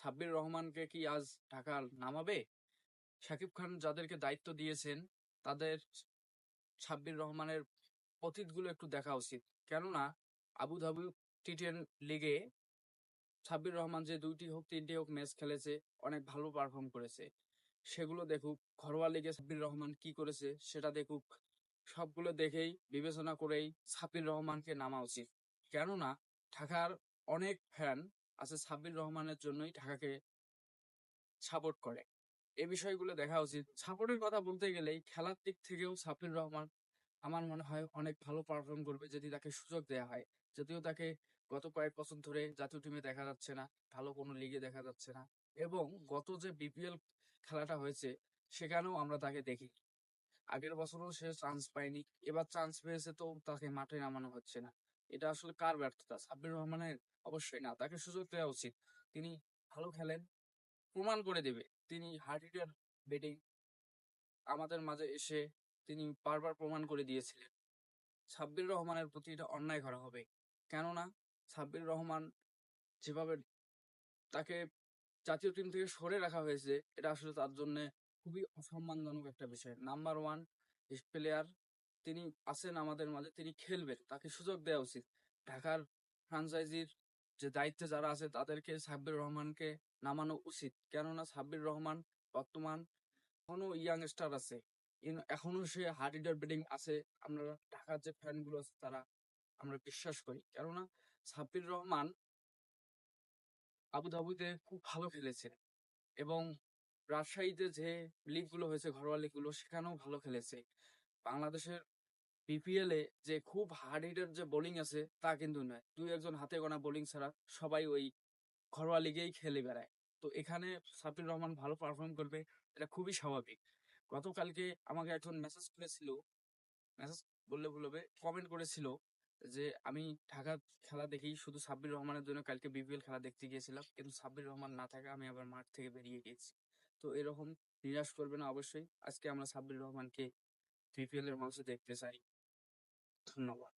সাব্বির রহমানকে কি আজ ঢাকা নামাবে? শাকিব খান যাদেরকে দায়িত্ব দিয়েছেন তাদের সাব্বির রহমানের অতীতগুলো একটু দেখা উচিত। কেননা আবুধাবি টি-10 লিগে সাব্বির রহমান যে 2টি হোক 3টি হোক ম্যাচ খেলেছে, অনেক ভালো পারফর্ম করেছে। সেগুলো দেখুক। ঘরোয়া লিগে সাব্বির রহমান কি করেছে সেটা দেখুক। সবগুলো দেখেই বিবেচনা করেই সাব্বির রহমানকে নামা উচিত। কেননা ঢাকার অনেক ফ্যান আছে সাব্বির রহমানের জন্যই ঢাকাকে সাপোর্ট করে। এই বিষয়গুলো দেখা উচিত। সাপোর্টের কথা বলতে গেলেই খেলার দিক থেকেও সাব্বির রহমান আমার মনে হয় অনেক ভালো পারফর্ম করবে যদি তাকে সুযোগ দেওয়া হয়। যদিও তাকে গত কয়েক বছর ধরে জাতীয় টিমে দেখা যাচ্ছে না, ভালো কোনো লিগে দেখা যাচ্ছে না। এবং গত যে বিপিএল খেলাটা হয়েছে সেখানেও আমরা তাকে দেখি। আগের বছরও সে চান্স পায়নি, এবার চান্স পেয়েছে তো তাকে মাঠে নামানো হচ্ছে না। এটা আসলে কার ব্যর্থতা? সাব্বির রহমানের? অবশ্যই না, তাকে সুযোগ দেওয়া উচিত। তিনি ভালো খেলেন, প্রমাণ করে দেবে। তিনি হার্ড হিটার ব্যাটিং আমাদের মাঝে এসে তিনি বারবার প্রমাণ করে দিয়েছিলেন। সাব্বির রহমানের প্রতি এটা অন্যায় করা হবে। কেননা সাব্বির রহমান যেভাবে তাকে জাতীয় টিম থেকে সরে রাখা হয়েছে, এটা আসলে তার জন্য খুবই অসম্মানজনক একটা বিষয়। নাম্বার ওয়ান প্লেয়ার, তিনি আছেন আমাদের মাঝে, তিনি খেলবেন, তাকে সুযোগ দেওয়া উচিত। ঢাকার ফ্রাঞ্চাইজির যে দায়িত্বে যারা আছে তাদেরকে সাব্বির রহমানকে নামানো উচিত। কেননা সাব্বির রহমান বর্তমান এখনো ইয়াংস্টার আছে, এখনো সে হার্ড হিটার ব্যাটিং আছে। আমরা ঢাকার যে ফ্যান গুলো আছে তারা আমরা বিশ্বাস করি। কেননা সাব্বির রহমান আবুধাবিতে খুব ভালো খেলেছে এবং রাজশাহীতে যে লিগ গুলো হয়েছে, ঘরোয়া লিগ গুলো, সেখানেও ভালো খেলেছে। বাংলাদেশের বিপিএল এ যে খুব হার্ড হিটার যে বোলিং আছে তা কিন্তু নয়। দুই একজন হাতে গোনা বোলিং ছাড়া সবাই ওই ঘরোয়া লিগেই খেলে বেড়ায়। তো এখানে সাব্বির রহমান ভালো পারফর্ম করবে, এটা খুবই স্বাভাবিক। গতকালকে আমাকে একজন মেসেজ করেছিল, মেসেজ বললে ভুল হবে, কমেন্ট করেছিল যে আমি ঢাকা খেলা দেখি শুধু সাব্বির রহমানের জন্য কালকে বিপিএল খেলা দেখতে গিয়েছিলাম, কিন্তু সাব্বির রহমান না থাকা আমি আবার মাঠ থেকে বেরিয়ে গেছি। তো এরকম নিরাশ করবে না অবশ্যই। আজকে আমরা সাব্বির রহমানকে বিপিএল এর মঞ্চে দেখতে চাই। ধন্যবাদ।